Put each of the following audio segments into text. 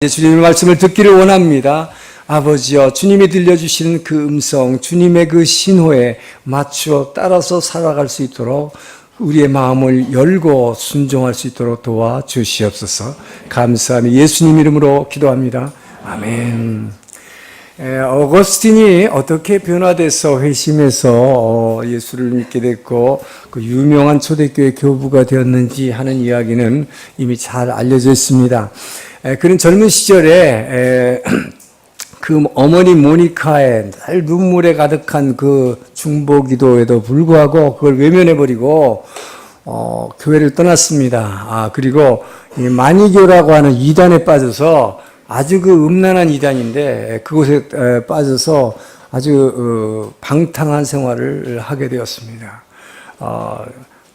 주님의 말씀을 듣기를 원합니다. 아버지여, 주님이 들려주시는 그 음성, 주님의 그 신호에 맞추어 따라서 살아갈 수 있도록 우리의 마음을 열고 순종할 수 있도록 도와주시옵소서. 감사하며 예수님 이름으로 기도합니다. 아멘. 어거스틴이 어떻게 변화돼서 회심해서 예수를 믿게 됐고 그 유명한 초대교회 교부가 되었는지 하는 이야기는 이미 잘 알려져 있습니다. 그는 젊은 시절에 그 어머니 모니카의 늘 눈물에 가득한 그 중보기도에도 불구하고 그걸 외면해버리고 교회를 떠났습니다. 그리고 마니교라고 하는 이단에 빠져서 아주 그 음란한 이단인데 그곳에 빠져서 아주 방탕한 생활을 하게 되었습니다.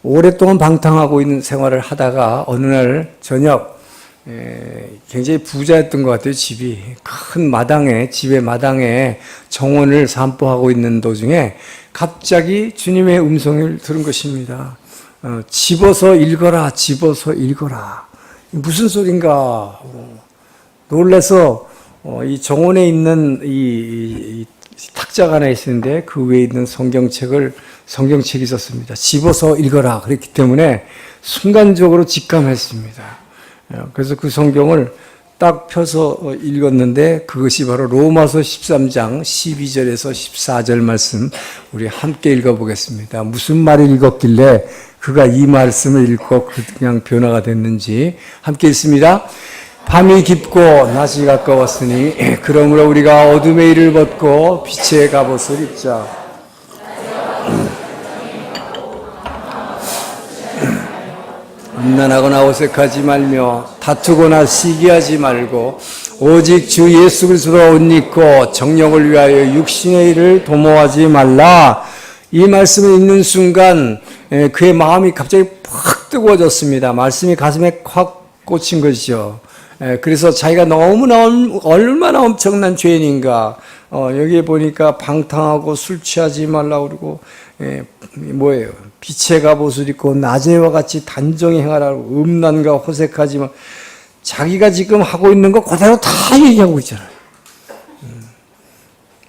오랫동안 방탕하고 있는 생활을 하다가 어느 날 저녁 굉장히 부자였던 것 같아요. 집이 큰 마당에, 집의 마당에 정원을 산보하고 있는 도중에 갑자기 주님의 음성을 들은 것입니다. 집어서 읽어라, 집어서 읽어라. 무슨 소린가? 놀라서 이 정원에 있는 이 탁자가 하나 있었는데 그 위에 있는 성경책이 있었습니다. 집어서 읽어라. 그랬기 때문에 순간적으로 직감했습니다. 그래서 그 성경을 딱 펴서 읽었는데 그것이 바로 로마서 13장 12절에서 14절 말씀 우리 함께 읽어보겠습니다. 무슨 말을 읽었길래 그가 이 말씀을 읽고 그냥 변화가 됐는지 함께 읽습니다. 밤이 깊고 낮이 가까웠으니 그러므로 우리가 어둠의 일을 벗고 빛의 갑옷을 입자. 음란하거나 어색하지 말며 다투거나 시기하지 말고 오직 주 예수 그리스도로 옷 입고 정령을 위하여 육신의 일을 도모하지 말라. 이 말씀을 읽는 순간 그의 마음이 갑자기 팍 뜨거워졌습니다. 말씀이 가슴에 확 꽂힌 것이죠. 그래서 자기가 얼마나 엄청난 죄인인가. 여기에 보니까 방탕하고 술 취하지 말라고 그러고 뭐예요? 빛의 갑옷을 입고 낮에와 같이 단정히 행하라고 음란과 호색하지 마. 자기가 지금 하고 있는 거 그대로 다 얘기하고 있잖아요.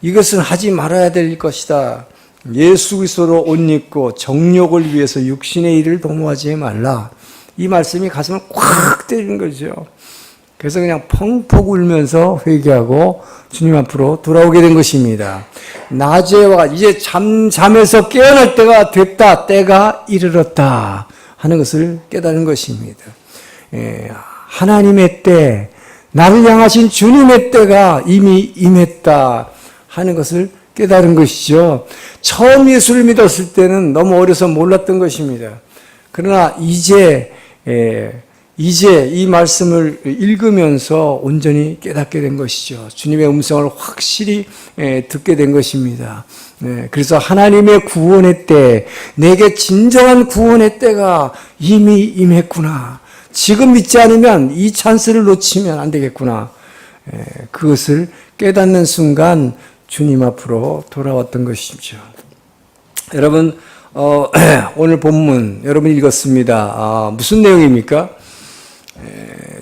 이것은 하지 말아야 될 것이다. 예수 그리스도로 옷 입고 정욕을 위해서 육신의 일을 도모하지 말라. 이 말씀이 가슴을 꽉 때리는 거죠. 그래서 그냥 펑펑 울면서 회개하고 주님 앞으로 돌아오게 된 것입니다. 낮에와 이제 잠에서 깨어날 때가 됐다. 때가 이르렀다 하는 것을 깨달은 것입니다. 하나님의 때, 나를 향하신 주님의 때가 이미 임했다 하는 것을 깨달은 것이죠. 처음 예수를 믿었을 때는 너무 어려서 몰랐던 것입니다. 그러나 이제 이 말씀을 읽으면서 온전히 깨닫게 된 것이죠. 주님의 음성을 확실히 듣게 된 것입니다. 그래서 하나님의 구원의 때, 내게 진정한 구원의 때가 이미 임했구나. 지금 믿지 않으면 이 찬스를 놓치면 안 되겠구나. 그것을 깨닫는 순간 주님 앞으로 돌아왔던 것이죠. 여러분, 오늘 본문 여러분 읽었습니다. 무슨 내용입니까?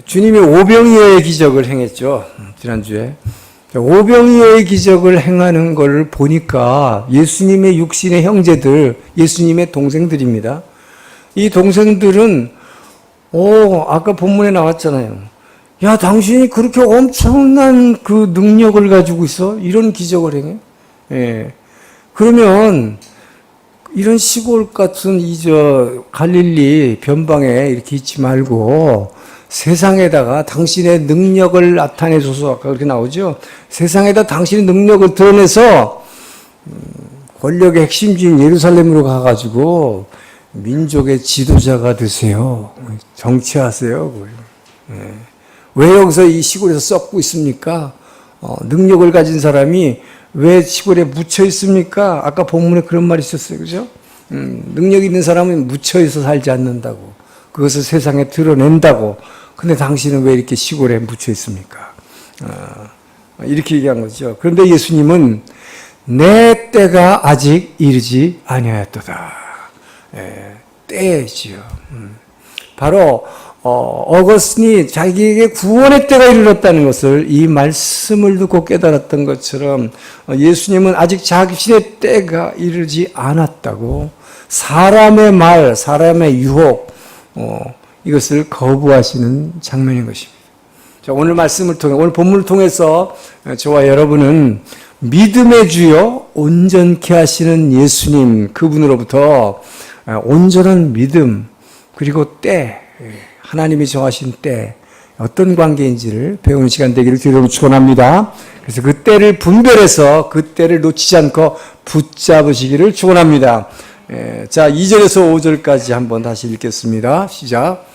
주님이 오병이어의 기적을 행했죠. 지난주에. 오병이어의 기적을 행하는 걸 보니까 예수님의 육신의 형제들, 예수님의 동생들입니다. 이 동생들은 아까 본문에 나왔잖아요. 야, 당신이 그렇게 엄청난 그 능력을 가지고 있어? 이런 기적을 행해? 그러면 이런 시골 같은 갈릴리 변방에 이렇게 있지 말고 세상에다가 당신의 능력을 나타내소서. 아까 그렇게 나오죠. 세상에다 당신의 능력을 드러내서 권력의 핵심지인 예루살렘으로 가가지고 민족의 지도자가 되세요. 정치하세요. 왜 여기서 이 시골에서 썩고 있습니까? 능력을 가진 사람이 왜 시골에 묻혀 있습니까? 아까 본문에 그런 말이 있었어요. 그죠? 능력 있는 사람은 묻혀 있어 살지 않는다고. 그것을 세상에 드러낸다고. 근데 당신은 왜 이렇게 시골에 묻혀 있습니까? 이렇게 얘기한 거죠. 그런데 예수님은 내 때가 아직 이르지 아니하였도다. 때지요. 바로 어거스틴이 자기에게 구원의 때가 이르렀다는 것을 이 말씀을 듣고 깨달았던 것처럼 예수님은 아직 자신의 때가 이르지 않았다고 사람의 말, 사람의 유혹 이것을 거부하시는 장면인 것입니다. 자, 오늘 말씀을 통해 오늘 본문을 통해서 저와 여러분은 믿음의 주요 온전케 하시는 예수님 그분으로부터 온전한 믿음 그리고 때 하나님이 정하신 때 어떤 관계인지를 배우는 시간 되기를 주로 축원합니다. 그래서 그 때를 분별해서 그 때를 놓치지 않고 붙잡으시기를 축원합니다. 자, 2절에서 5절까지 한번 다시 읽겠습니다. 시작.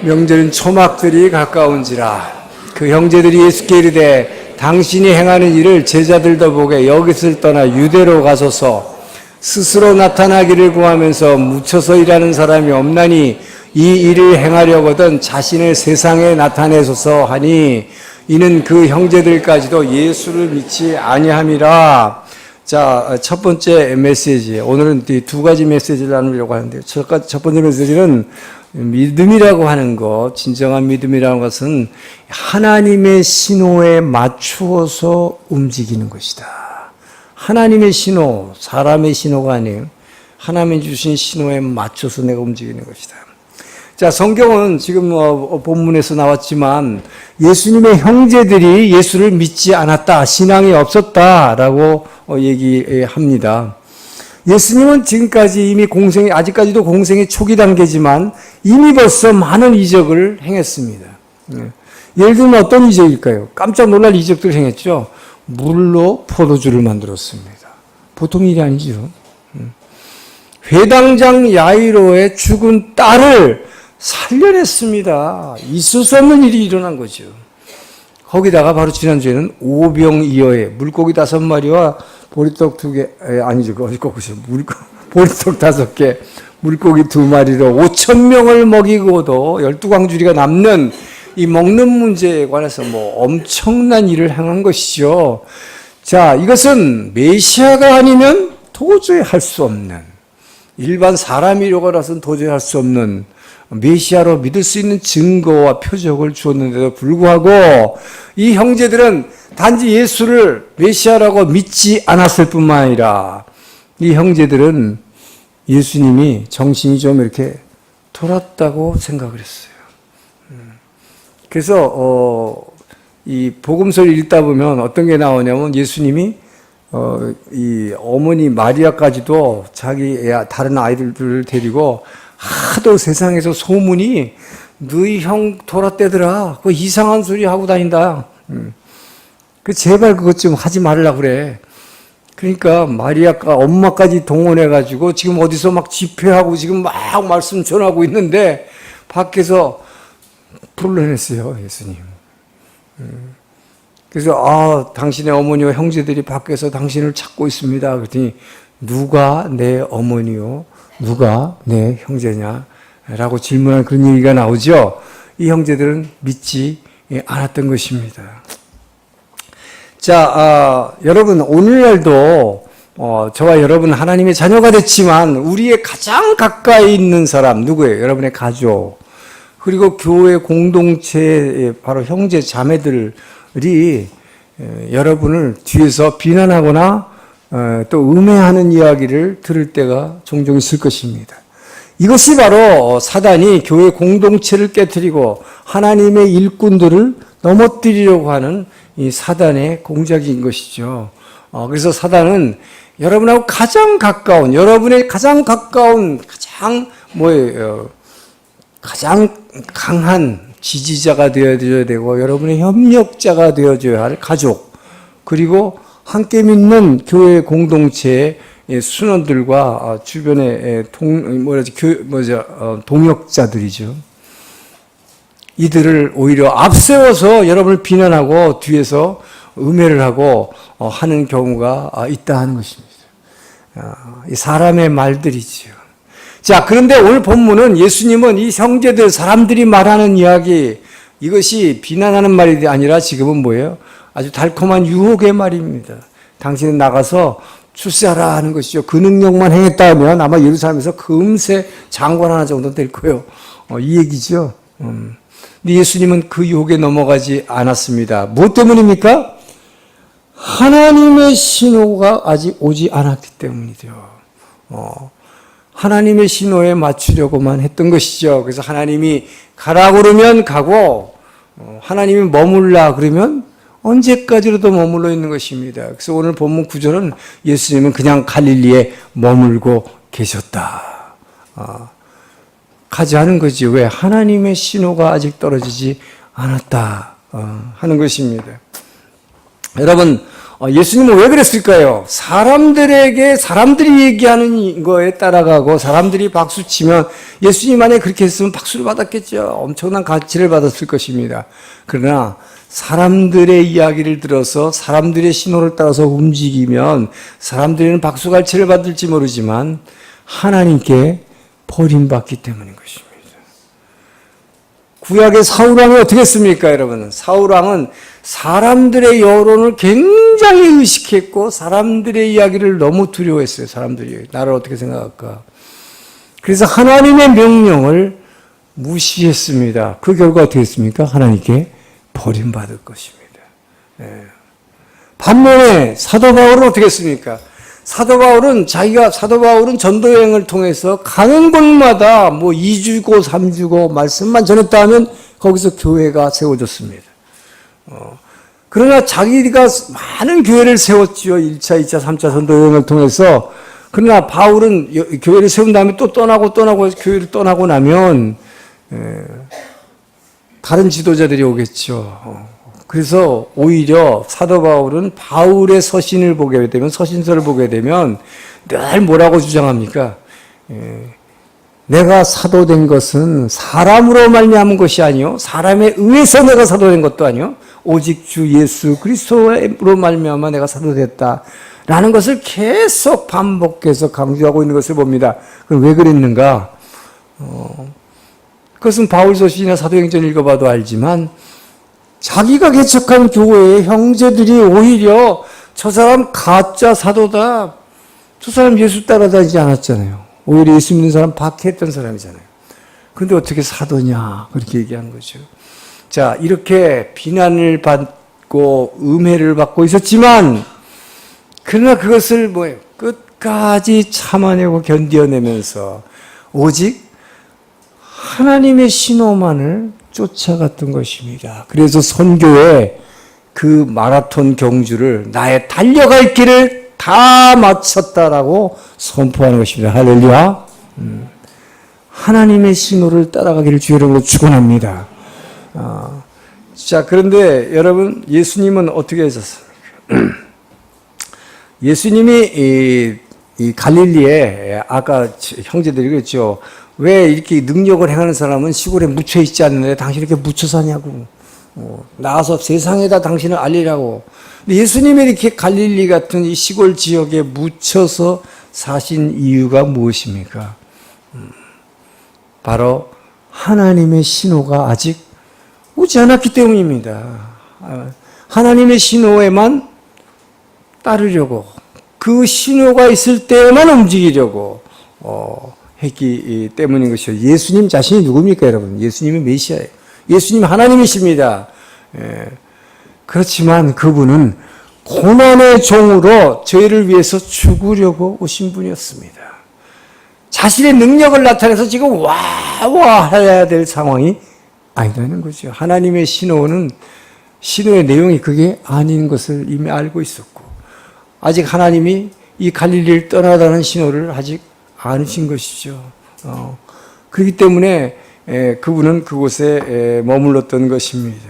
명절은 초막들이 가까운지라 그 형제들이 예수께 이르되 당신이 행하는 일을 제자들도 보게 여기서 떠나 유대로 가소서 스스로 나타나기를 구하면서 묻혀서 일하는 사람이 없나니 이 일을 행하려거든 자신을 세상에 나타내소서 하니 이는 그 형제들까지도 예수를 믿지 아니함이라. 자, 첫 번째 메시지. 오늘은 이 두 가지 메시지를 나누려고 하는데요. 첫 번째 메시지는 믿음이라고 하는 것, 진정한 믿음이라는 것은 하나님의 신호에 맞추어서 움직이는 것이다. 하나님의 신호, 사람의 신호가 아니에요. 하나님이 주신 신호에 맞춰서 내가 움직이는 것이다. 자, 성경은 지금 본문에서 나왔지만 예수님의 형제들이 예수를 믿지 않았다, 신앙이 없었다라고 얘기합니다. 예수님은 지금까지 이미 아직까지도 공생의 초기 단계지만 이미 벌써 많은 이적을 행했습니다. 예를 들면 어떤 이적일까요? 깜짝 놀랄 이적들을 행했죠. 물로 포도주를 만들었습니다. 보통 일이 아니죠. 회당장 야이로의 죽은 딸을 살려냈습니다. 있을 수 없는 일이 일어난 거죠. 거기다가 바로 지난주에는 오병이어의 물고기 5마리와 보리떡 2개, 아니죠. 보리떡 5개, 물고기 2마리로 5,000명을 먹이고도 12광주리가 남는 이 먹는 문제에 관해서 엄청난 일을 행한 것이죠. 자, 이것은 메시아가 아니면 도저히 할 수 없는, 일반 사람이라고라서는 도저히 할 수 없는 메시아로 믿을 수 있는 증거와 표적을 주었는데도 불구하고 이 형제들은 단지 예수를 메시아라고 믿지 않았을 뿐만 아니라 이 형제들은 예수님이 정신이 좀 이렇게 돌았다고 생각을 했어요. 그래서 이 복음서를 읽다 보면 어떤 게 나오냐면 예수님이 이 어머니 마리아까지도 자기 다른 아이들을 데리고 하도 세상에서 소문이 너희 형 돌았대더라. 그 이상한 소리 하고 다닌다. 그 제발 그것 좀 하지 말라고 그래. 그러니까 마리아가 엄마까지 동원해가지고 지금 어디서 막 집회하고 지금 막 말씀 전하고 있는데 밖에서 불러냈어요, 예수님. 그래서 당신의 어머니와 형제들이 밖에서 당신을 찾고 있습니다. 그랬더니 누가 내 어머니요? 누가 내 형제냐? 라고 질문한 그런 얘기가 나오죠. 이 형제들은 믿지 않았던 것입니다. 자, 여러분 오늘날도 저와 여러분 하나님의 자녀가 됐지만 우리의 가장 가까이 있는 사람 누구예요? 여러분의 가족 그리고 교회 공동체의 바로 형제 자매들이 여러분을 뒤에서 비난하거나 또 음해하는 이야기를 들을 때가 종종 있을 것입니다. 이것이 바로 사단이 교회 공동체를 깨트리고 하나님의 일꾼들을 넘어뜨리려고 하는 이 사단의 공작인 것이죠. 그래서 사단은 여러분하고 가장 가까운, 여러분의 가장 가까운, 가장 강한 지지자가 되어줘야 되고, 여러분의 협력자가 되어줘야 할 가족, 그리고 함께 믿는 교회 공동체의 순원들과 주변의 동역자들이죠. 이들을 오히려 앞세워서 여러분을 비난하고 뒤에서 음해를 하고 하는 경우가 있다 하는 것입니다. 이 사람의 말들이지요. 자, 그런데 오늘 본문은 예수님은 이 형제들, 사람들이 말하는 이야기, 이것이 비난하는 말이 아니라 지금은 뭐예요? 아주 달콤한 유혹의 말입니다. 당신은 나가서 출세하라 하는 것이죠. 그 능력만 행했다면 아마 예루살렘에서 금세 장관 하나 정도 될 거예요. 이 얘기죠. 근데 예수님은 그 유혹에 넘어가지 않았습니다. 무엇 때문입니까? 하나님의 신호가 아직 오지 않았기 때문이죠. 하나님의 신호에 맞추려고만 했던 것이죠. 그래서 하나님이 가라 그러면 가고, 하나님이 머물라 그러면 언제까지로도 머물러 있는 것입니다. 그래서 오늘 본문 9절은 예수님은 그냥 갈릴리에 머물고 계셨다. 가지 않은 거지. 왜? 하나님의 신호가 아직 떨어지지 않았다 하는 것입니다. 여러분, 예수님은 왜 그랬을까요? 사람들이 얘기하는 거에 따라가고 사람들이 박수치면 예수님 만약에 그렇게 했으면 박수를 받았겠죠. 엄청난 가치를 받았을 것입니다. 그러나 사람들의 이야기를 들어서 사람들의 신호를 따라서 움직이면 사람들은 박수갈채를 받을지 모르지만 하나님께 버림받기 때문인 것입니다. 구약의 사울왕이 어떻게 했습니까, 여러분? 사울왕은 사람들의 여론을 굉장히 의식했고 사람들의 이야기를 너무 두려워했어요. 사람들이 나를 어떻게 생각할까? 그래서 하나님의 명령을 무시했습니다. 그 결과 어떻게 했습니까? 하나님께 버림받을 것입니다. 반면에 사도 바울은 어떻게 했습니까? 사도 바울은 전도여행을 통해서 가는 곳마다 2주고 3주고 말씀만 전했다 하면 거기서 교회가 세워졌습니다. 그러나 자기가 많은 교회를 세웠지요. 1차, 2차, 3차 전도여행을 통해서. 그러나 바울은 교회를 세운 다음에 또 떠나고 교회를 떠나고 나면 다른 지도자들이 오겠죠. 그래서 오히려 사도 바울은 바울의 서신을 보게 되면, 서신서를 보게 되면 늘 뭐라고 주장합니까? 내가 사도된 것은 사람으로 말미암은 것이 아니요, 사람에 의해서 내가 사도된 것도 아니요, 오직 주 예수 그리스도로 말미암아 내가 사도됐다 라는 것을 계속 반복해서 강조하고 있는 것을 봅니다. 그럼 왜 그랬는가? 그것은 바울서신이나 사도행전 읽어봐도 알지만 자기가 개척한 교회의 형제들이 오히려 저 사람 가짜 사도다, 저 사람 예수 따라다니지 않았잖아요. 오히려 예수 믿는 사람 박해했던 사람이잖아요. 그런데 어떻게 사도냐 그렇게 얘기하는 거죠. 자, 이렇게 비난을 받고 음해를 받고 있었지만 그러나 그것을 끝까지 참아내고 견뎌내면서 오직 하나님의 신호만을 쫓아갔던 것입니다. 그래서 선교에 그 마라톤 경주를 나의 달려갈 길을 다 마쳤다라고 선포하는 것입니다. 할렐루야. 하나님의 신호를 따라가기를 주의 이름으로 축원합니다. 자, 그런데 여러분, 예수님은 어떻게 하셨습니까? 예수님이 이 갈릴리에 아까 형제들이 그랬죠. 왜 이렇게 능력을 행하는 사람은 시골에 묻혀 있지 않는데 당신 이렇게 묻혀 사냐고. 나와서 세상에다 당신을 알리라고. 근데 예수님이 이렇게 갈릴리 같은 이 시골 지역에 묻혀서 사신 이유가 무엇입니까? 바로 하나님의 신호가 아직 오지 않았기 때문입니다. 하나님의 신호에만 따르려고, 그 신호가 있을 때만 움직이려고 했기 때문인 것이죠. 예수님 자신이 누굽니까, 여러분? 예수님이 메시아예요. 예수님 하나님이십니다. 그렇지만 그분은 고난의 종으로 저희를 위해서 죽으려고 오신 분이었습니다. 자신의 능력을 나타내서 지금 와와 해야 될 상황이 아니라는 거죠. 하나님의 신호는, 신호의 내용이 그게 아닌 것을 이미 알고 있었고, 아직 하나님이 이 갈릴리를 떠나다는 신호를 아직 아니신 것이죠. 그렇기 때문에 그분은 그곳에 머물렀던 것입니다.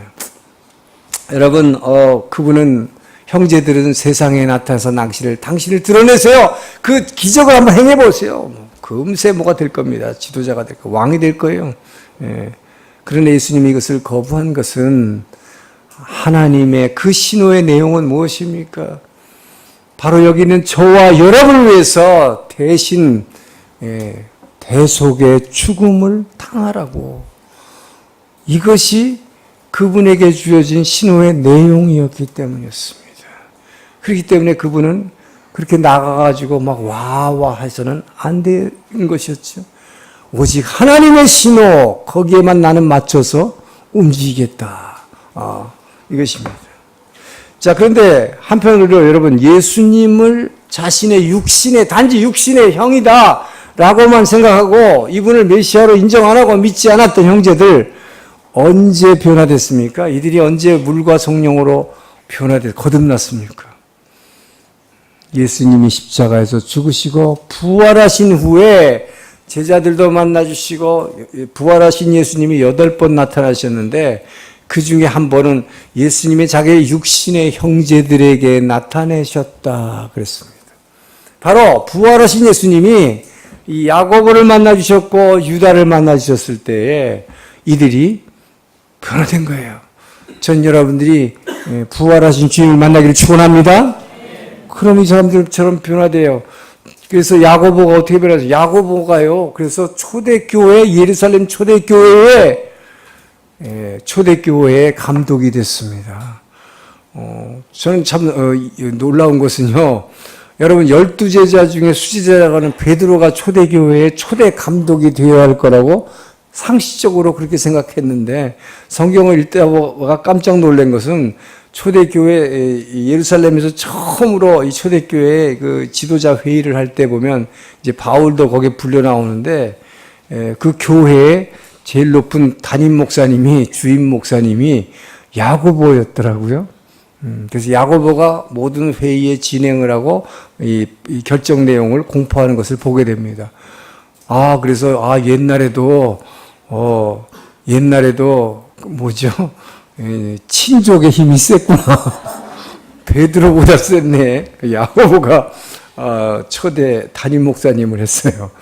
여러분, 그분은 형제들은 세상에 나타나서 당신을 드러내세요. 그 기적을 한번 행해보세요. 금세 뭐가 될 겁니다. 지도자가 될 거예요. 왕이 될 거예요. 그런데 예수님이 이것을 거부한 것은 하나님의 그 신호의 내용은 무엇입니까? 바로 여기 있는 저와 여러분을 위해서 대신 대속의 죽음을 당하라고. 이것이 그분에게 주어진 신호의 내용이었기 때문이었습니다. 그렇기 때문에 그분은 그렇게 나가가지고 막 와와 해서는 안 되는 것이었죠. 오직 하나님의 신호 거기에만 나는 맞춰서 움직이겠다. 이것입니다. 자, 그런데 한편으로 여러분 예수님을 자신의 육신의 단지 육신의 형이다 라고만 생각하고 이분을 메시아로 인정 안 하고 믿지 않았던 형제들 언제 변화됐습니까? 이들이 언제 물과 성령으로 거듭났습니까? 예수님이 십자가에서 죽으시고 부활하신 후에 제자들도 만나주시고 부활하신 예수님이 8번 나타나셨는데 그 중에 한 번은 예수님의 자기의 육신의 형제들에게 나타내셨다 그랬습니다. 바로 부활하신 예수님이 이 야고보를 만나주셨고 유다를 만나주셨을 때에 이들이 변화된 거예요. 전 여러분들이 부활하신 주님을 만나기를 축원합니다. 그럼 이 사람들처럼 변화돼요. 그래서 야고보가 어떻게 변하죠? 야고보가요. 그래서 초대교회 예루살렘 초대교회의 감독이 됐습니다. 저는 참 놀라운 것은요. 여러분 12제자 중에 수지제자가는 베드로가 초대교회의 초대 감독이 되어야 할 거라고 상식적으로 그렇게 생각했는데 성경을 읽다가 깜짝 놀란 것은 초대교회 예루살렘에서 처음으로 이 초대교회 그 지도자 회의를 할 때 보면 이제 바울도 거기에 불려 나오는데 그 교회의 제일 높은 담임 목사님이 주임 목사님이 야고보였더라고요. 그래서 야고보가 모든 회의에 진행을 하고 이 결정 내용을 공포하는 것을 보게 됩니다. 그래서 옛날에도 뭐죠? 친족의 힘이 셌구나. 베드로보다 셌네. 야고보가 초대 담임 목사님을 했어요.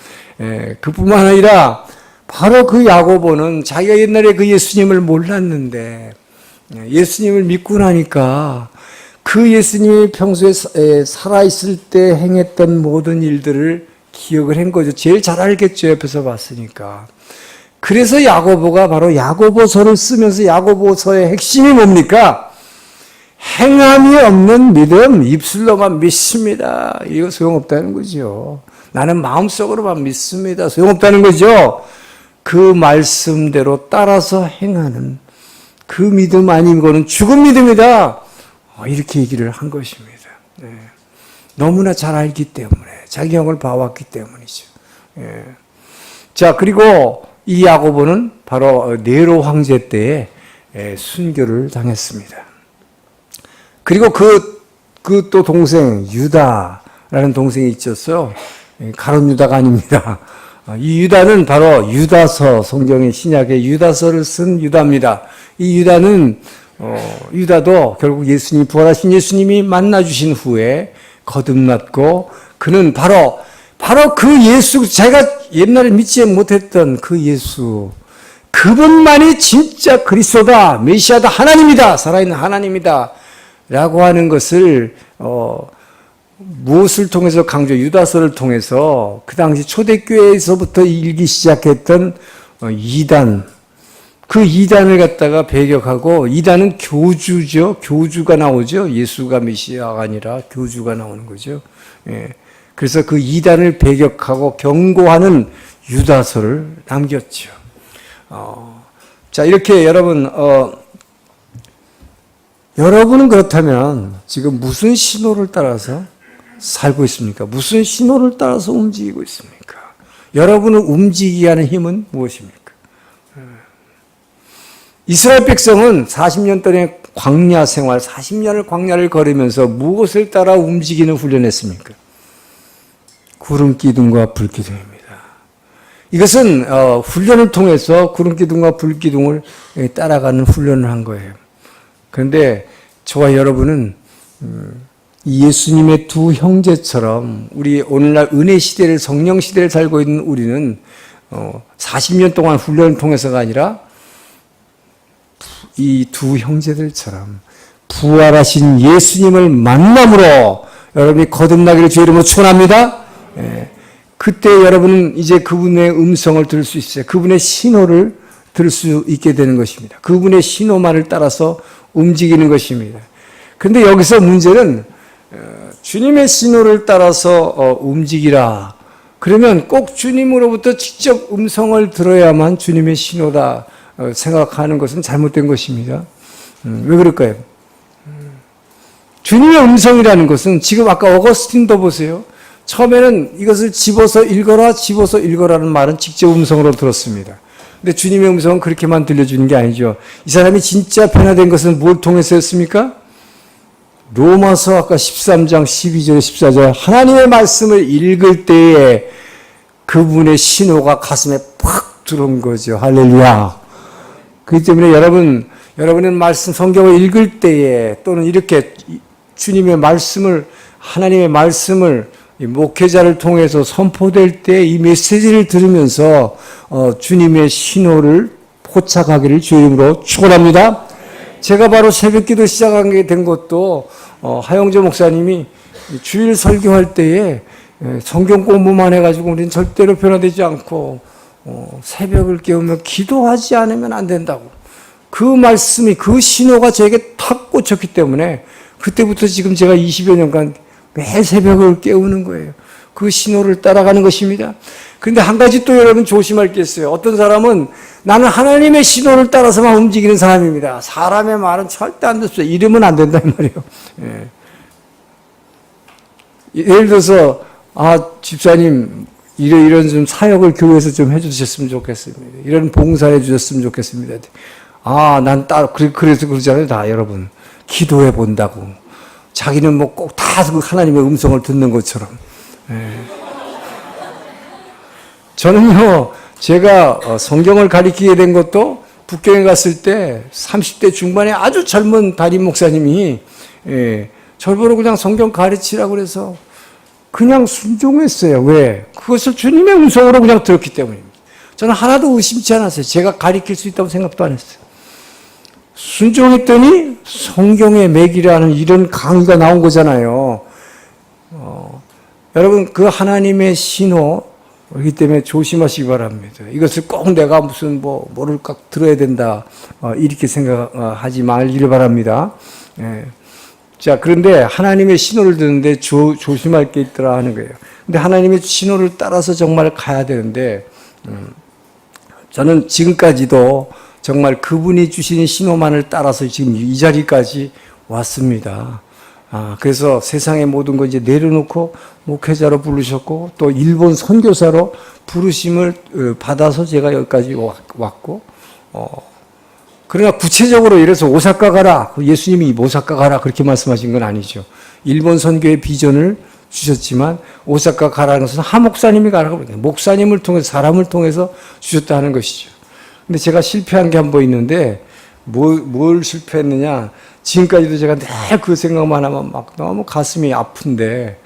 그뿐만 아니라 바로 그 야고보는 자기가 옛날에 그 예수님을 몰랐는데 예수님을 믿고 나니까 그 예수님이 평소에 살아있을 때 행했던 모든 일들을 기억을 한 거죠. 제일 잘 알겠죠. 옆에서 봤으니까. 그래서 야고보가 바로 야고보서를 쓰면서 야고보서의 핵심이 뭡니까? 행함이 없는 믿음, 입술로만 믿습니다. 이거 소용없다는 거죠. 나는 마음속으로만 믿습니다. 소용없다는 거죠. 그 말씀대로 따라서 행하는 그 믿음 아닌 거는 죽은 믿음이다. 이렇게 얘기를 한 것입니다. 네. 너무나 잘 알기 때문에, 자기 형을 봐왔기 때문이죠. 예. 자, 그리고 이 야고보는 바로 네로 황제 때에 순교를 당했습니다. 그리고 그 또 동생 유다라는 동생이 있었어요. 가룟 유다가 아닙니다. 이 유다는 바로 유다서, 성경의 신약의 유다서를 쓴 유다입니다. 이 유다는 유다도 결국 부활하신 예수님이 만나주신 후에 거듭났고 그는 바로 그 예수, 자기가 옛날에 믿지 못했던 그 예수, 그분만이 진짜 그리스도다, 메시아다, 하나님이다, 살아있는 하나님이다 라고 하는 것을 무엇을 통해서 유다서를 통해서 그 당시 초대교회에서부터 일기 시작했던 이단, 그 이단을 갖다가 배격하고, 이단은 교주죠. 교주가 나오죠. 예수가 메시아가 아니라 교주가 나오는 거죠. 예. 그래서 그 이단을 배격하고 경고하는 유다서를 남겼죠. 자, 이렇게 여러분은 그렇다면 지금 무슨 신호를 따라서 살고 있습니까? 무슨 신호를 따라서 움직이고 있습니까? 여러분을 움직이게 하는 힘은 무엇입니까? 이스라엘 백성은 40년 동안의 광야 생활, 40년을 광야를 걸으면서 무엇을 따라 움직이는 훈련했습니까? 구름 기둥과 불 기둥입니다. 이것은 훈련을 통해서 구름 기둥과 불 기둥을 따라가는 훈련을 한 거예요. 그런데 저와 여러분은 예수님의 두 형제처럼 우리 오늘날 은혜 시대를, 성령 시대를 살고 있는 우리는 40년 동안 훈련을 통해서가 아니라 이 두 형제들처럼 부활하신 예수님을 만남으로 여러분이 거듭나기를 주의 이름으로 축원합니다. 예. 그때 여러분은 이제 그분의 음성을 들을 수 있어요. 그분의 신호를 들을 수 있게 되는 것입니다. 그분의 신호만을 따라서 움직이는 것입니다. 그런데 여기서 문제는 주님의 신호를 따라서 움직이라. 그러면 꼭 주님으로부터 직접 음성을 들어야만 주님의 신호다 생각하는 것은 잘못된 것입니다. 왜 그럴까요? 주님의 음성이라는 것은 지금 아까 어거스틴도 보세요. 처음에는 이것을 집어서 읽어라는 말은 직접 음성으로 들었습니다. 근데 주님의 음성은 그렇게만 들려주는 게 아니죠. 이 사람이 진짜 변화된 것은 뭘 통해서였습니까? 로마서 아까 13장 12절 14절 하나님의 말씀을 읽을 때에 그분의 신호가 가슴에 팍 들어온 거죠. 할렐루야. 그렇기 때문에 여러분은 말씀 성경을 읽을 때에 또는 이렇게 주님의 말씀을 하나님의 말씀을 목회자를 통해서 선포될 때 이 메시지를 들으면서 주님의 신호를 포착하기를 주의 이름으로 축원합니다. 제가 바로 새벽기도 시작하게 된 것도 하영조 목사님이 주일 설교할 때에 성경 공부만 해가지고 우리는 절대로 변화되지 않고 새벽을 깨우며 기도하지 않으면 안 된다고. 그 말씀이 그 신호가 저에게 탁 꽂혔기 때문에 그때부터 지금 제가 20여 년간 매일 새벽을 깨우는 거예요. 그 신호를 따라가는 것입니다. 그런데 한 가지 또 여러분 조심할 게 있어요. 어떤 사람은 나는 하나님의 신호를 따라서만 움직이는 사람입니다. 사람의 말은 절대 안 듣습니다. 이러면 안 된다 이 말이에요. 예. 예를 들어서 집사님 이런 좀 사역을 교회에서 좀 해주셨으면 좋겠습니다. 이런 봉사해 주셨으면 좋겠습니다. 난 따로 그래서 그러잖아요. 다 여러분 기도해 본다고. 자기는 뭐 꼭 다 하나님의 음성을 듣는 것처럼. 예. 저는요, 제가 성경을 가리키게 된 것도 북경에 갔을 때 30대 중반에 아주 젊은 담임 목사님이 저를 보러 그냥 성경 가르치라고 그래서 그냥 순종했어요. 왜? 그것을 주님의 음성으로 그냥 들었기 때문입니다. 저는 하나도 의심치 않았어요. 제가 가르칠 수 있다고 생각도 안 했어요. 순종했더니 성경의 맥이라는 이런 강의가 나온 거잖아요. 여러분 그 하나님의 신호이기 때문에 조심하시기 바랍니다. 이것을 꼭 내가 무슨 뭐를 꼭 들어야 된다 이렇게 생각하지 말기를 바랍니다. 자, 그런데 하나님의 신호를 듣는데 조심할 게 있더라 하는 거예요. 근데 하나님의 신호를 따라서 정말 가야 되는데 저는 지금까지도 정말 그분이 주시는 신호만을 따라서 지금 이 자리까지 왔습니다. 그래서 세상의 모든 걸 이제 내려놓고 목회자로 부르셨고 또 일본 선교사로 부르심을 받아서 제가 여기까지 왔고 그러나 구체적으로 이래서 오사카 가라. 예수님이 오사카 가라 그렇게 말씀하신 건 아니죠. 일본 선교의 비전을 주셨지만 오사카 가라는 것은 하 목사님이 가라고 그래요. 목사님을 통해서 사람을 통해서 주셨다 하는 것이죠. 근데 제가 실패한 게 한 번 있는데 뭘 실패했느냐. 지금까지도 제가 늘 그 생각만 하면 막 너무 가슴이 아픈데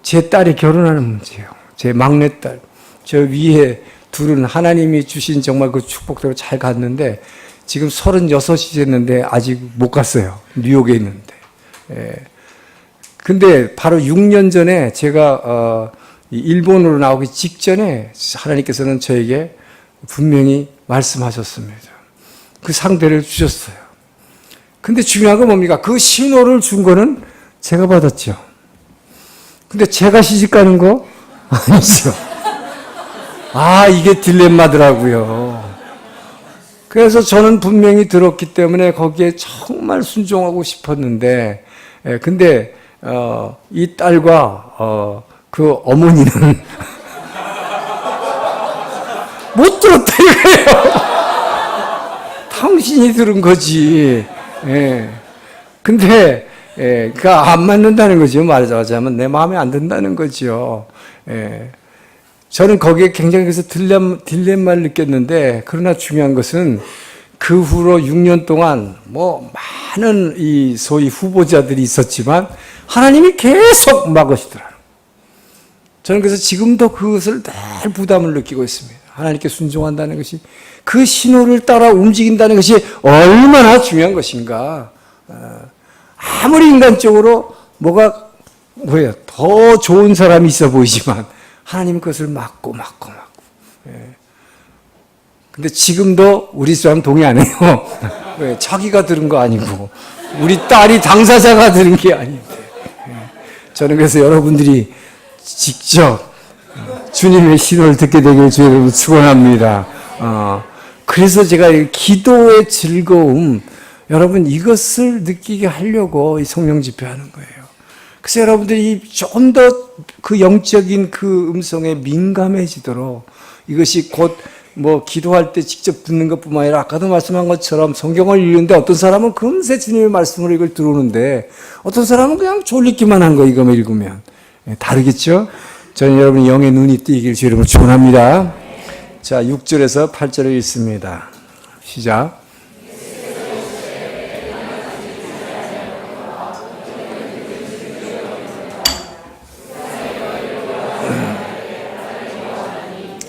제 딸이 결혼하는 문제예요. 제 막내딸. 저 위에 둘은 하나님이 주신 정말 그 축복대로 잘 갔는데 지금 36이 됐는데 아직 못 갔어요. 뉴욕에 있는데. 근데 바로 6년 전에 제가 일본으로 나오기 직전에 하나님께서는 저에게 분명히 말씀하셨습니다. 그 상대를 주셨어요. 근데 중요한 건 뭡니까? 그 신호를 준 거는 제가 받았죠. 근데 제가 시집 가는 거 아니죠. 이게 딜레마더라고요. 그래서 저는 분명히 들었기 때문에 거기에 정말 순종하고 싶었는데, 근데 이 딸과 그 어머니는 못 들었다 이거예요. 당신이 들은 거지. 근데 그가 안 맞는다는 거죠. 말하자면 내 마음에 안 든다는 거죠. 저는 거기에 굉장히 그래서 딜레마를 느꼈는데 그러나 중요한 것은 그 후로 6년 동안 많은 이 소위 후보자들이 있었지만 하나님이 계속 막으시더라고요. 저는 그래서 지금도 그것을 늘 부담을 느끼고 있습니다. 하나님께 순종한다는 것이 그 신호를 따라 움직인다는 것이 얼마나 중요한 것인가. 아무리 인간적으로 더 좋은 사람이 있어 보이지만 하나님은 그것을 막고. 근데 지금도 우리 사람 동의 안 해요. 왜? 자기가 들은 거 아니고 우리 딸이 당사자가 들은 게 아닌데. 저는 그래서 여러분들이 직접 주님의 신호를 듣게 되길 주의 이름으로 축원합니다. 그래서 제가 이 기도의 즐거움, 여러분 이것을 느끼게 하려고 이 성령 집회하는 거예요. 그래서 여러분들이 좀 더 그 영적인 그 음성에 민감해지도록 이것이 곧 뭐 기도할 때 직접 듣는 것뿐만 아니라 아까도 말씀한 것처럼 성경을 읽는데 어떤 사람은 금세 주님의 말씀으로 이걸 들어오는데 어떤 사람은 그냥 졸리기만 한 거 이거만 읽으면 다르겠죠? 저는 여러분 영의 눈이 뜨이길 주의 이름으로 축원합니다. 자, 6절에서 8절을 읽습니다. 시작.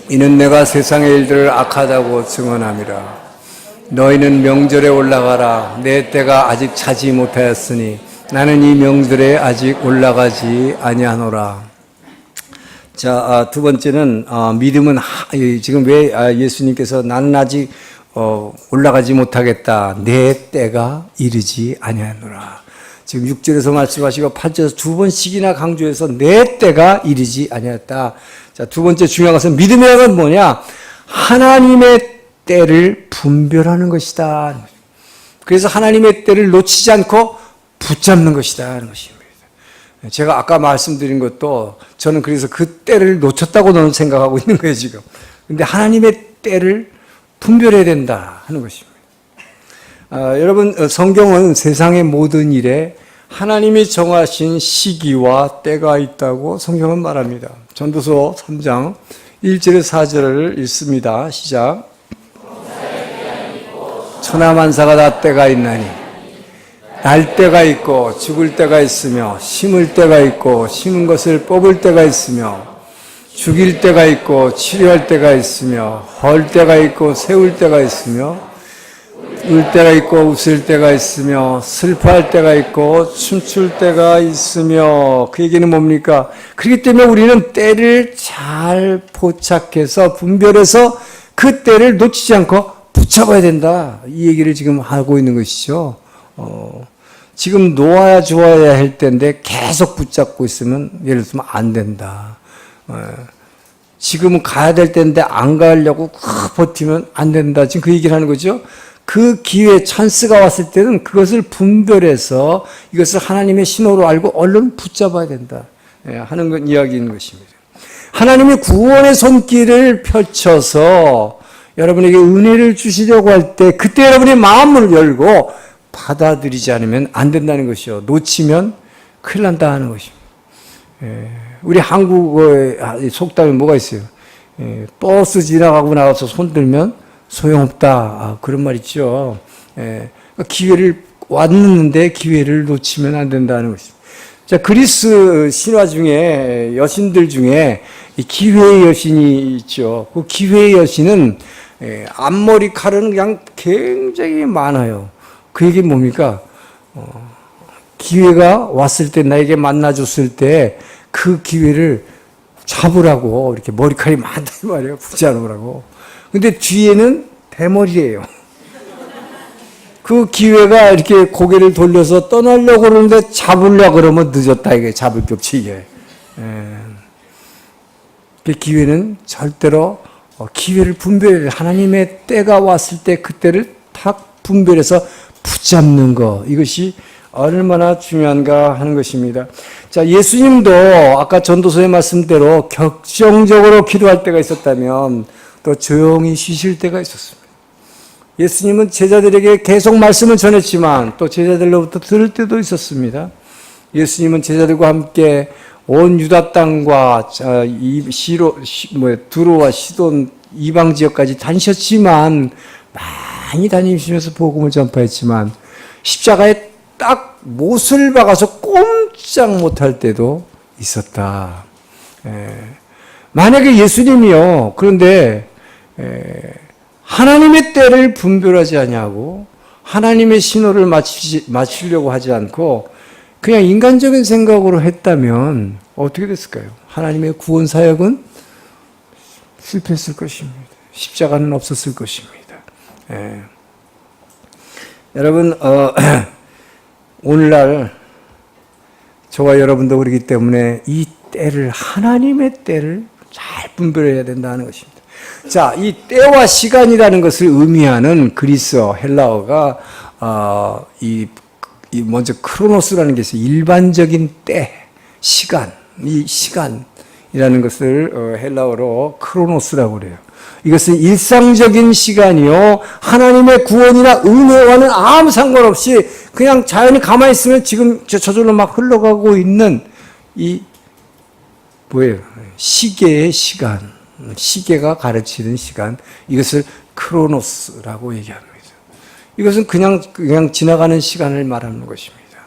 이는 내가 세상의 일들을 악하다고 증언함이라. 너희는 명절에 올라가라. 내 때가 아직 차지 못하였으니 나는 이 명절에 아직 올라가지 아니하노라. 자, 두 번째는 믿음은 지금 왜 예수님께서 나는 아직 올라가지 못하겠다. 내 때가 이르지 아니하노라. 지금 6절에서 말씀하시고 8절에서 두 번씩이나 강조해서 내 때가 이르지 아니했다. 자, 두 번째 중요한 것은 믿음이라는 건 뭐냐? 하나님의 때를 분별하는 것이다. 그래서 하나님의 때를 놓치지 않고 붙잡는 것이다 하는 것입니다. 제가 아까 말씀드린 것도 저는 그래서 그 때를 놓쳤다고 생각하고 있는 거예요, 지금. 근데 하나님의 때를 분별해야 된다 하는 것입니다. 여러분, 성경은 세상의 모든 일에 하나님이 정하신 시기와 때가 있다고 성경은 말합니다. 전도서 3장 1절에서 4절을 읽습니다. 시작. 천하만사가 다 때가 있나니 날 때가 있고 죽을 때가 있으며 심을 때가 있고 심은 것을 뽑을 때가 있으며 죽일 때가 있고 치료할 때가 있으며 헐 때가 있고 세울 때가 있으며 울 때가 있고 웃을 때가 있으며 슬퍼할 때가 있고 춤출 때가 있으며 그 얘기는 뭡니까? 그렇기 때문에 우리는 때를 잘 포착해서 분별해서 그 때를 놓치지 않고 붙잡아야 된다. 이 얘기를 지금 하고 있는 것이죠. 지금 놓아야 좋아야 할 때인데 계속 붙잡고 있으면 예를 들면 안 된다. 지금은 가야 될 때인데 안 가려고 버티면 안 된다. 지금 그 얘기를 하는 거죠. 그 기회, 찬스가 왔을 때는 그것을 분별해서 이것을 하나님의 신호로 알고 얼른 붙잡아야 된다 하는 건 이야기인 것입니다. 하나님의 구원의 손길을 펼쳐서 여러분에게 은혜를 주시려고 할 때 그때 여러분의 마음을 열고 받아들이지 않으면 안 된다는 것이요. 놓치면 큰일 난다 하는 것입니다. 우리 한국어의 속담에 뭐가 있어요? 버스 지나가고 나와서 손 들면 소용없다. 그런 말 있죠. 기회를 왔는데 기회를 놓치면 안 된다는 것입니다. 자, 그리스 신화 중에 여신들 중에 기회의 여신이 있죠. 그 기회의 여신은 앞머리 칼은 그냥 굉장히 많아요. 그 얘기 뭡니까? 기회가 왔을 때 나에게 만나줬을 때 그 기회를 잡으라고 이렇게 머리칼이 많다 이 말이에요. 붙여놓으라고. 근데 뒤에는 대머리예요. 그 기회가 이렇게 고개를 돌려서 떠나려고 그러는데 잡으려고 그러면 늦었다 이게 잡을 게 없지 이게. 그 기회는 절대로 기회를 분별해 하나님의 때가 왔을 때 그때를 탁 분별해서 붙잡는 것 이것이 얼마나 중요한가 하는 것입니다. 자, 예수님도 아까 전도서의 말씀대로 격정적으로 기도할 때가 있었다면 또 조용히 쉬실 때가 있었습니다. 예수님은 제자들에게 계속 말씀을 전했지만 또 제자들로부터 들을 때도 있었습니다. 예수님은 제자들과 함께 온 유다 땅과 두로와 시돈 이방 지역까지 다니셨지만 많이 다니시면서 복음을 전파했지만 십자가에 딱 못을 박아서 꼼짝 못할 때도 있었다. 만약에 예수님이요. 그런데 하나님의 때를 분별하지 않냐고 하나님의 신호를 맞추려고 하지 않고 그냥 인간적인 생각으로 했다면 어떻게 됐을까요? 하나님의 구원 사역은 실패했을 것입니다. 십자가는 없었을 것입니다. 여러분 오늘날 저와 여러분도 그렇기 때문에 이 때를 하나님의 때를 잘 분별해야 된다는 것입니다. 자, 이 때와 시간이라는 것을 의미하는 그리스어, 헬라어가 먼저 크로노스라는 게 있어요. 일반적인 때, 시간, 이 시간이라는 것을 헬라어로 크로노스라고 그래요. 이것은 일상적인 시간이요, 하나님의 구원이나 은혜와는 아무 상관없이 그냥 자연히 가만히 있으면 지금 저절로 막 흘러가고 있는 시계의 시간, 시계가 가르치는 시간, 이것을 크로노스라고 얘기합니다. 이것은 그냥 지나가는 시간을 말하는 것입니다.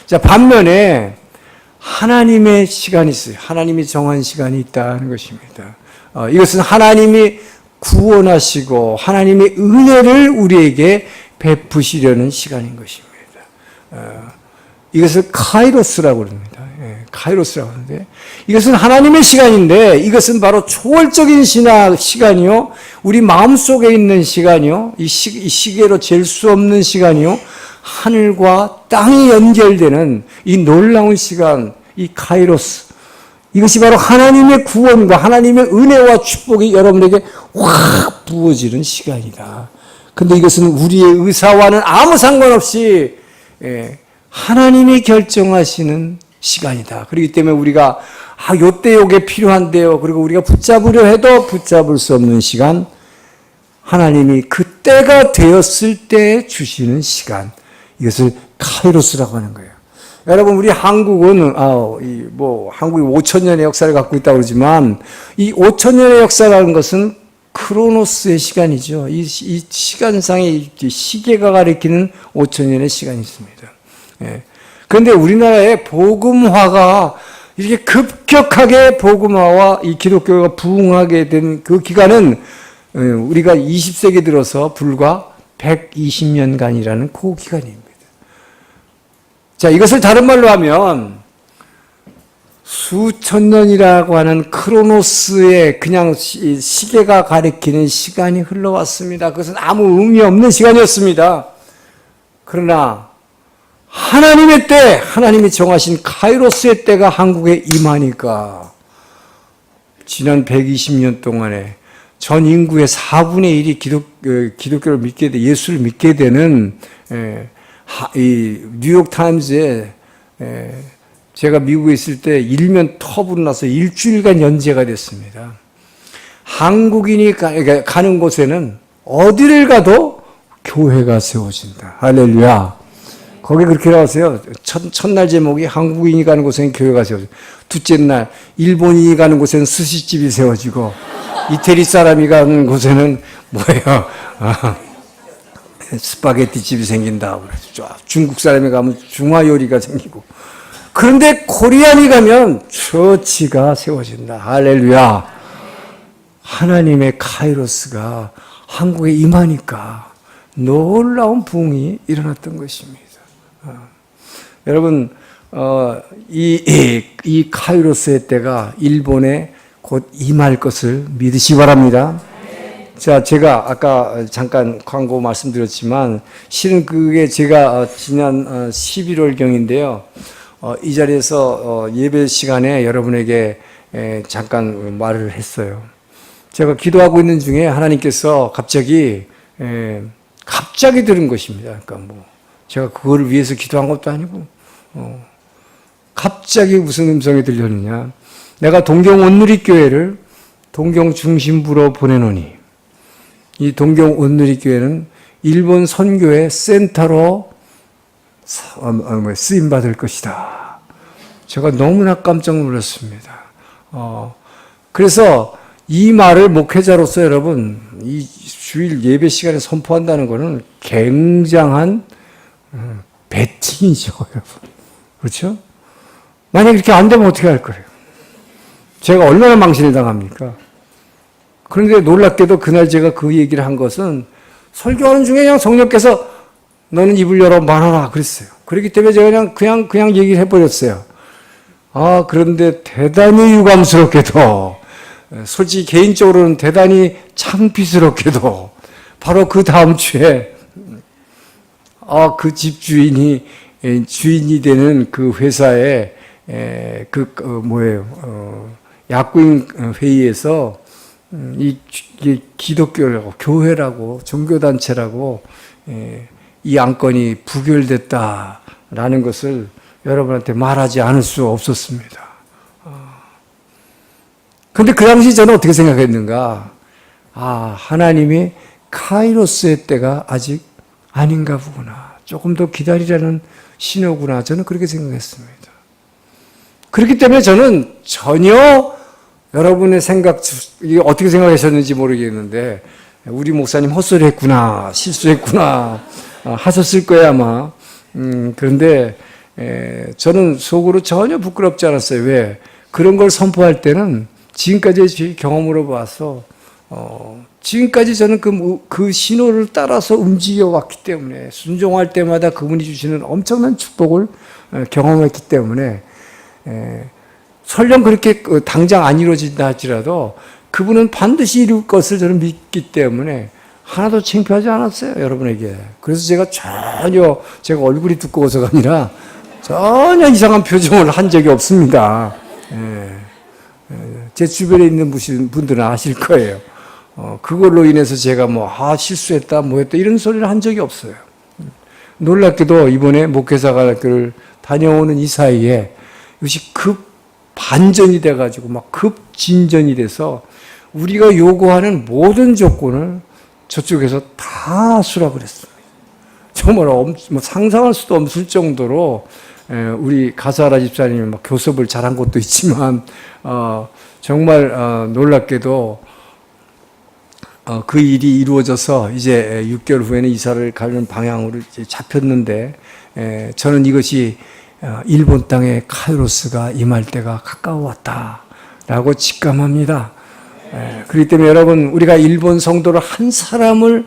자, 반면에 하나님의 시간이 있어요. 하나님이 정한 시간이 있다는 것입니다. 이것은 하나님이 구원하시고 하나님의 은혜를 우리에게 베푸시려는 시간인 것입니다. 이것을 카이로스라고 합니다. 카이로스라고 하는데, 이것은 하나님의 시간인데, 이것은 바로 초월적인 시간이요, 우리 마음속에 있는 시간이요, 이 시계로 잴 수 없는 시간이요, 하늘과 땅이 연결되는 이 놀라운 시간, 이 카이로스, 이것이 바로 하나님의 구원과 하나님의 은혜와 축복이 여러분에게 확 부어지는 시간이다. 근데 이것은 우리의 의사와는 아무 상관없이 하나님이 결정하시는 시간이다. 그렇기 때문에 우리가 요때 요게 필요한데요, 그리고 우리가 붙잡으려 해도 붙잡을 수 없는 시간, 하나님이 그때가 되었을 때 주시는 시간, 이것을 카이로스라고 하는 거예요. 여러분, 우리 한국은 한국이 5,000년의 역사를 갖고 있다고 그러지만, 이 5,000년의 역사라는 것은 크로노스의 시간이죠. 이 시간상의 시계가 가리키는 5,000년의 시간이 있습니다. 그런데 우리나라의 복음화가 이렇게 급격하게 복음화와 이 기독교가 부흥하게 된 그 기간은 우리가 20세기 들어서 불과 120년간이라는 그 기간입니다. 자, 이것을 다른 말로 하면 수천 년이라고 하는 크로노스의 그냥 시계가 가리키는 시간이 흘러왔습니다. 그것은 아무 의미 없는 시간이었습니다. 그러나 하나님의 때, 하나님이 정하신 카이로스의 때가 한국에 임하니까 지난 120년 동안에 전 인구의 4분의 1이 기독교를 믿게 돼, 예수를 믿게 되는 이 뉴욕 타임즈에 제가 미국에 있을 때 일면 터부로 나서 일주일간 연재가 됐습니다. 한국인이 가는 곳에는 어디를 가도 교회가 세워진다. 할렐루야. 거기 그렇게 나왔어요. 첫날 제목이 한국인이 가는 곳에는 교회가 세워지고, 둘째 날 일본인이 가는 곳에는 스시집이 세워지고, 이태리 사람이 가는 곳에는 스파게티 집이 생긴다. 중국 사람이 가면 중화 요리가 생기고. 그런데 코리안이 가면 처치가 세워진다. 할렐루야. 하나님의 카이로스가 한국에 임하니까 놀라운 부흥이 일어났던 것입니다. 여러분, 이 카이로스의 때가 일본에 곧 임할 것을 믿으시기 바랍니다. 자, 제가 아까 잠깐 광고 말씀드렸지만, 실은 그게 제가 지난 11월경인데요. 이 자리에서 예배 시간에 여러분에게 잠깐 말을 했어요. 제가 기도하고 있는 중에 하나님께서 갑자기 들은 것입니다. 그러니까 제가 그거를 위해서 기도한 것도 아니고, 갑자기 무슨 음성이 들렸느냐. 내가 동경 온누리교회를 동경 중심부로 보내노니, 이 동경 온누리교회는 일본 선교의 센터로 쓰임받을 것이다. 제가 너무나 깜짝 놀랐습니다. 그래서 이 말을 목회자로서 여러분, 이 주일 예배 시간에 선포한다는 것은 굉장한 배팅이죠, 여러분. 그렇죠? 만약 이렇게 안 되면 어떻게 할 거예요? 제가 얼마나 망신을 당합니까? 그런데 놀랍게도 그날 제가 그 얘기를 한 것은 설교하는 중에 그냥 성령께서 너는 입을 열어 말하라 그랬어요. 그렇기 때문에 제가 그냥 얘기를 해버렸어요. 그런데 대단히 유감스럽게도, 솔직히 개인적으로는 대단히 창피스럽게도 바로 그 다음 주에 그 집주인이 주인이 되는 그 회사에 약구인 회의에서 이 기독교라고 교회라고 종교단체라고 이 안건이 부결됐다라는 것을 여러분한테 말하지 않을 수 없었습니다. 그런데 그 당시 저는 어떻게 생각했는가? 하나님이 카이로스의 때가 아직 아닌가 보구나. 조금 더 기다리라는 신호구나. 저는 그렇게 생각했습니다. 그렇기 때문에 저는 전혀 여러분의 생각, 이게 어떻게 생각하셨는지 모르겠는데, 우리 목사님 헛소리 했구나, 실수했구나, 하셨을 거예요, 아마. 그런데, 저는 속으로 전혀 부끄럽지 않았어요. 왜? 그런 걸 선포할 때는 지금까지의 제 경험으로 봐서, 지금까지 저는 그 신호를 따라서 움직여 왔기 때문에, 순종할 때마다 그분이 주시는 엄청난 축복을 경험했기 때문에, 설령 그렇게 당장 안 이루어진다 할지라도 그분은 반드시 이룰 것을 저는 믿기 때문에 하나도 창피하지 않았어요, 여러분에게. 그래서 제가 전혀 제가 얼굴이 두꺼워서가 아니라 전혀 이상한 표정을 한 적이 없습니다. 제 주변에 있는 분들은 아실 거예요. 그걸로 인해서 제가 실수했다, 했다 이런 소리를 한 적이 없어요. 놀랍게도 이번에 목회자학교를 다녀오는 이 사이에 이것이 급 반전이 돼가지고 급 진전이 돼서 우리가 요구하는 모든 조건을 저쪽에서 다 수락을 했습니다. 정말 상상할 수도 없을 정도로 우리 가사라 집사님이 교섭을 잘한 것도 있지만 정말 놀랍게도 그 일이 이루어져서 이제 6개월 후에는 이사를 가는 방향으로 이제 잡혔는데 저는 이것이 일본 땅에 카이로스가 임할 때가 가까워왔다라고 직감합니다. 그렇기 때문에 여러분, 우리가 일본 성도를 한 사람을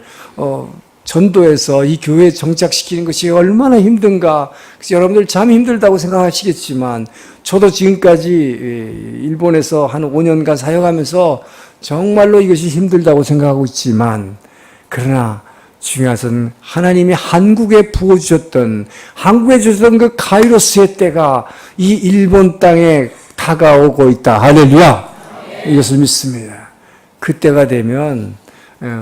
전도해서 이 교회에 정착시키는 것이 얼마나 힘든가. 그래서 여러분들 참 힘들다고 생각하시겠지만 저도 지금까지 일본에서 한 5년간 사역하면서 정말로 이것이 힘들다고 생각하고 있지만, 그러나 중요한 것은 하나님이 한국에 주셨던 그 카이로스의 때가 이 일본 땅에 다가오고 있다. 할렐루야. 이것을 믿습니다. 그때가 되면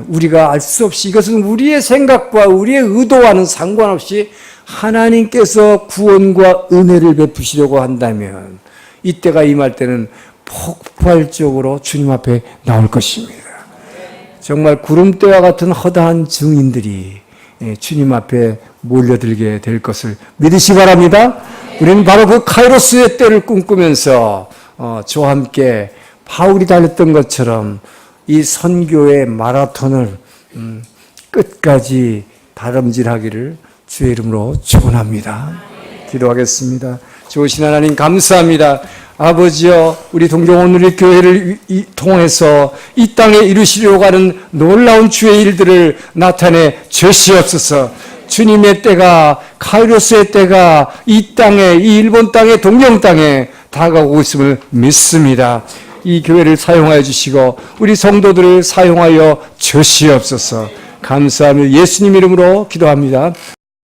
우리가 알 수 없이, 이것은 우리의 생각과 우리의 의도와는 상관없이 하나님께서 구원과 은혜를 베푸시려고 한다면 이때가 임할 때는 폭발적으로 주님 앞에 나올 것입니다. 정말 구름대와 같은 허다한 증인들이 주님 앞에 몰려들게 될 것을 믿으시기 바랍니다. 우리는 바로 그 카이로스의 때를 꿈꾸면서 저와 함께 바울이 달렸던 것처럼 이 선교의 마라톤을 끝까지 다름질하기를 주의 이름으로 축원합니다. 기도하겠습니다. 좋으신 하나님 감사합니다. 아버지여, 우리 동정오늘의 교회를 통해서 이 땅에 이루시려고 하는 놀라운 주의 일들을 나타내 주시옵소서. 주님의 때가, 카이로스의 때가 이 땅에, 이 일본 땅에, 동경 땅에 다가오고 있음을 믿습니다. 이 교회를 사용하여 주시고 우리 성도들을 사용하여 주시옵소서. 감사하며 예수님 이름으로 기도합니다.